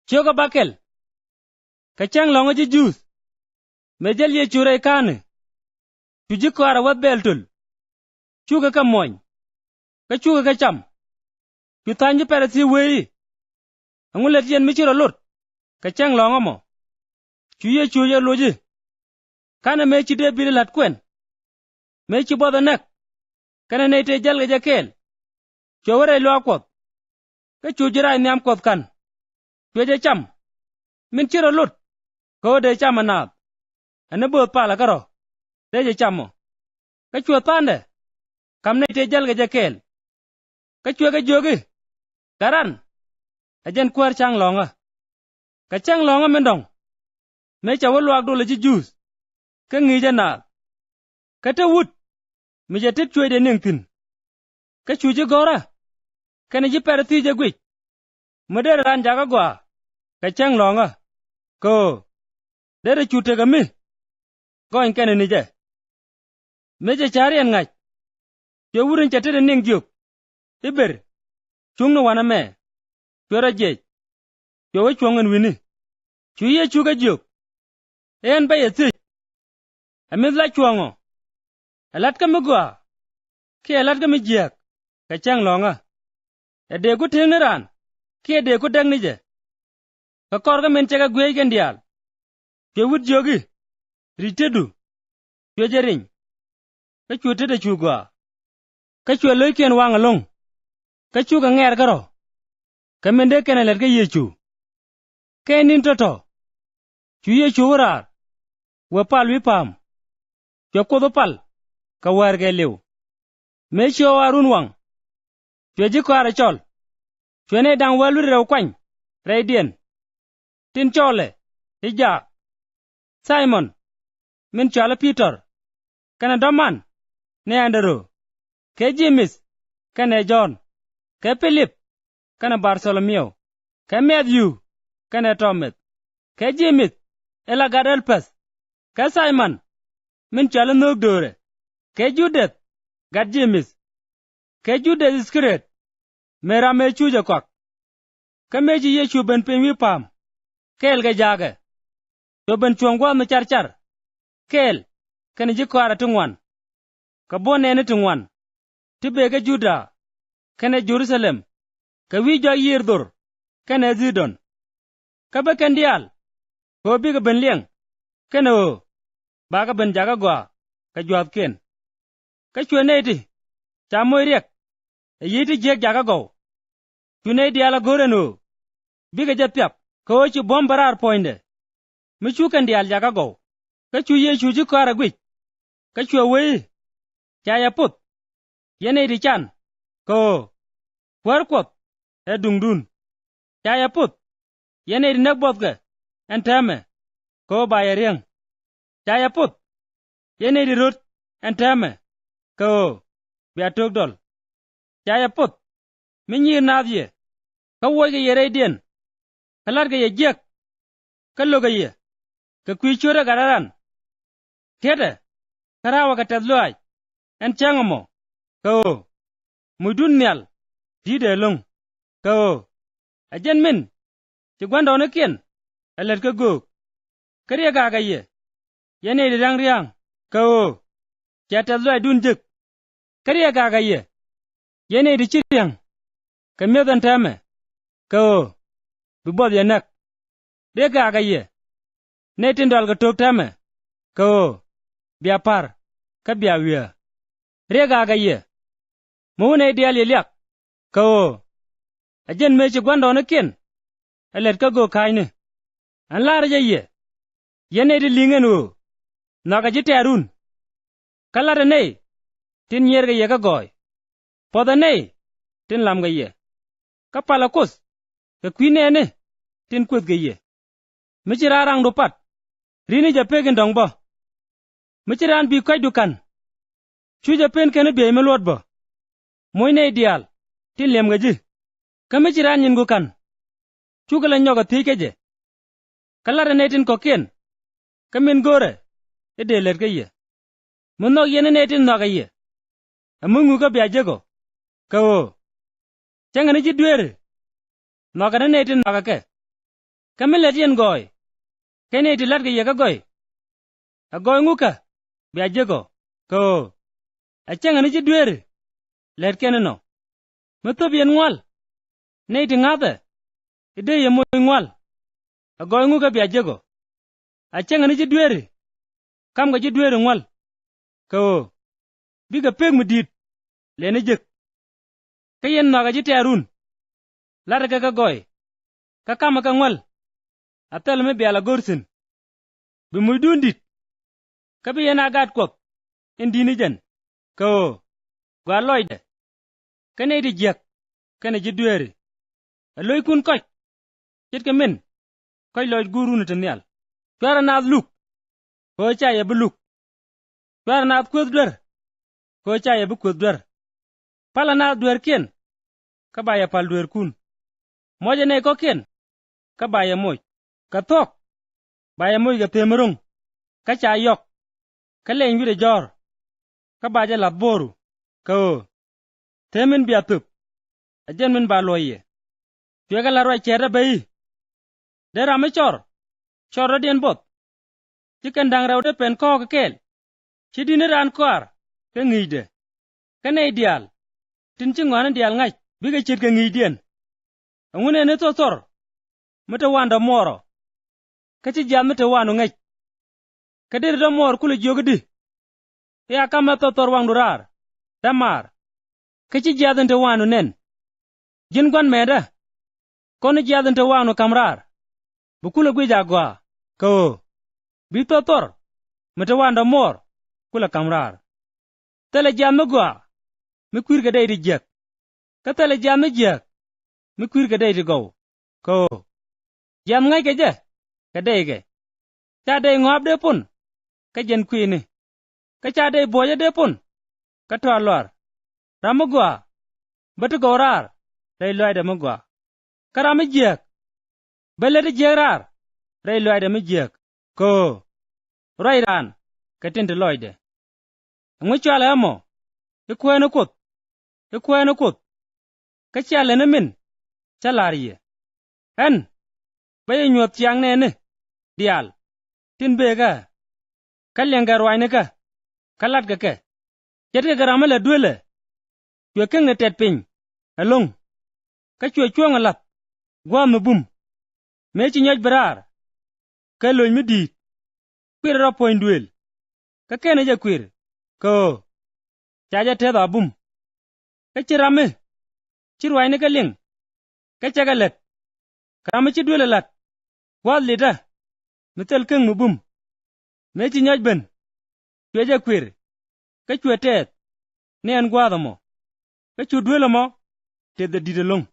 Choga bakel. Kachang longa ji juice. Mejel ye chure kane. Chuji kwara wat beltul. Chuga ka moñ. Ka chuga ka cham. Chutanji perasi wei. Angulet yen michiro lut. Kachang longa mo. Chuye loji. Kana mechi de bili lat kwen. Mechi boda nek. Kana nete jal gaja kel. Chowere lo akwot. Ka chujira nyam kwot kan. Chuje cham. Min chiro lut. Ko de cham anab. Ane bo pala karo. Deje chamo. Ka chua pande. Kam nete jal gaja kel. Ka chua ka jogi. Garan. Ajen kwar chang longa. Ka chang longa mendong. Mecha waluak do leji juice. Ka ngija na. Ka te wut. Mija tit chue de ningtin. Ka chuje gora. Ka ne ji perati je gwich. Madera ran jaga gwa. Ka chang longa. Ko. Dere chute ka mi. Goin kene nije. Meja chari an ngach. Chue wurin chate de ning juk. Iber. Chung no wana me. Chue ra jej. Chue wa chuangan wini. Chue ye chuga juk. En ba ye sich. Amid la chuango. Alat ka mugwa. Ki alat ka mijiak. Ka chang longa. Ede ku tingneran. Ki ede ku dang nije. Ka kor ka menchaka gwey kendial. Chue wut jogi. Ritedu. Chue jering. Ka chue tete chugwa. Ka chue loy ken wang along. Ka chuga nger karo. Ka mende ken alat ka yechu. Ka nin toto. Chue yechu warar. Wapal wipam. Chue kodo pal. Ka warge liw. Mechio warun wang. Chue jikwara chol. Chue ne dang walu rew kwany. Raidien. Tin chole. Ijak. Simon. Min chola Peter. Kana Doman. Ne Andrew. Ke James. Kana John. Ke Philip. Kana Bartholomew. Ke Matthew. Kana Thomas. Ke James. Ela Gadelpas. Ke Simon. Min chola Nogdore. Ke Judas. Gad James. Ke Judas Iscariot. Mera me chuja kwak. Ke meji Yesu ben pingwi pam. Kel ga jaga. To ben chuangwa me char. Kel. Kani jikwara tungwan. Ka bonene tungwan. Tibe ga Juda. Kane Jerusalem. Ka wijo yirdur. Kane Zidon. Ka ba kandial. Ko bi ga ben liang. Kane o. Ba ga ben jaga gwa. Ka juab ken. Ka chue neti. Chamoy riek. Yiti jek jaga go. Chune diala gore no. Biga japiap. Ko chi bombarar poinde. Michu kan dial jaga go. Ka chu ye chu ji kwara gwich. Ka chue wei. Chaya put. Yene di chan. Ko. Kwarkwot. E dungdun. Chaya put. Yene di nakbot ga. Entame. Ko baya riang. Chaya put. Yene di rut. Entame. Ko. Biatok dol. Chaya put. Minyir nadye. Ka woy ga yere dien. Kalar ga ye jek. Ka loga ye. Ka kwichora gararan. Kete. Karawa ka tadluay. En changamo. Ko. Mudun nyal. Dide long. Ko. Ajen min. Ti gwanda ona kien. Alet ka go. Kariya gaga ye. Yene di rang riang. Ko. Kya tadluay dun jek. Kariya gaga ye. Yene di chiriang. Kamyodan tame. Ko. Bibod yanak. De gaga ye. Netin dol ga tok tame. Ko. Biapar. Ka biawia. Re gaga ye. Mune dial ye liak. Ko. Ajen mechi gwanda ona kien. Alet ka go kaine. An larja ye. Yene di lingen o. Naga jite arun. Kalada nei. Tin yer ga ye ka goy. Poda nei. Tin lam ga ye. Ka palakus. Ka kwine ne. Tin kwet ga ye. Michira rang do pat. Rini ja pegin dong bo. Michiran bi kwaj dukan. Chuja pen kene bi melot bo. Moine ideal. Tin lem ga ji. Ka michiran yin gukan. Chugala nyoga thike je. Kalara netin kokien. Ka min gore. Ede let ga ye. Munok yene netin noga ye. Amungu ka bi ajego. Ka o. Changa ni ji dwere. Noga na netin noga ke. Kamilet yen goy. Kene iti lat ke ye ka goy. A goy nguka. Bi a jego. Ko. A changa ni chi dwere. Let kene no. Matop yen ngwal. Ne iti ngate. Ide ye mo ngwal. A goy nguka bi a jego. A changa ni chi dwere. Kam ga chi dwere ngwal. Ko. Bi ka pek mudit. Lene jek. Ka yen naga chi terun. Lada ka goy. Ka kama ka ngwal. Atel me biala gorsin. Bi muy dundit. Ka bi yen agat kop. Indini jen. Ko. Gwa loyde. Kene iti jek. Kene chi dwere. Aloy kun koch. Chit ka min. Koch loy gurunu tanyal. Chwara naad luk. Ko cha ye bu luk. Chwara naad kweth dwer. Ko cha ye bu kweth dwer. Pala naad dwer kien. Ka ba ye pal dwer kun. Moja ne ko kien. Ka ba ye moj. Ka thok. Ba ye moj ga temerung. Ka cha yok. Ka leng wide jor. Ka ba je lat boru. Ko. Temin bi atup. Ajen min ba loye. Twega la roi chere bayi. Dera me chor. Chor radien bot. Chicken dang raude pen ko ka kel. Chidine ran kwar. Ka ngide. Ka ne ideal. Tin chingwana dial ngach. Biga chit ka ngidien. Angune ne totor. Mata wanda moro. Ka chi jam mata wanu ngach. Ka dir da mor kule jogdi. Ya kama totor wang durar. Damar. Ka chi jadin ta wanu nen. Jin gwan meda. Kono jadin ta wanu kamrar. Bukula gwija gwa. Ko. Bi totor. Mata wanda mor. Kula kamrar. Tele jam me gwa. Me kwir ka day di jek. Ka tele jam me jek. Me kwir ka day di go. Ko. Jam ngay ka je. Ka day ke. Cha day ngob de pun. Ka jen kwini. Ka cha day boya de pun. Ka to alwar. Ramu gwa. Batu gorar. Ray loy de mugwa. Ka ramu jek. Bele de jerar. Ray loy de mu jek. Ko. Ray ran. Ka tinte loy de. Ngu chwala amo. Ikwene kut. Ikwene kut. Ka chale na min. Chalariye. En. Baye nyot chang nene. Dial. Tin bega. Kalyenga rwayne ka. Kalat ka ke. Chete ka ramala dwele. Chwe keng na tet piny. Along. Ka chwe chwong alat. Gwam na bum. Mechi nyoj barar. Ka loy mi dit. Kwir ra poin dwel. Ka kene ja kwir. Ko. Chaja tedha bum. Ka chirame. Chirwayne ka ling. Ka chaga let. Karame chi dwele lat. Wad lita. Mitel keng mu bum. Mechi nyoj ben. Chwe ja kwir. Ka chwe tet. Ne an gwadha mo. Ka chwe dwele mo. Tedha dida long.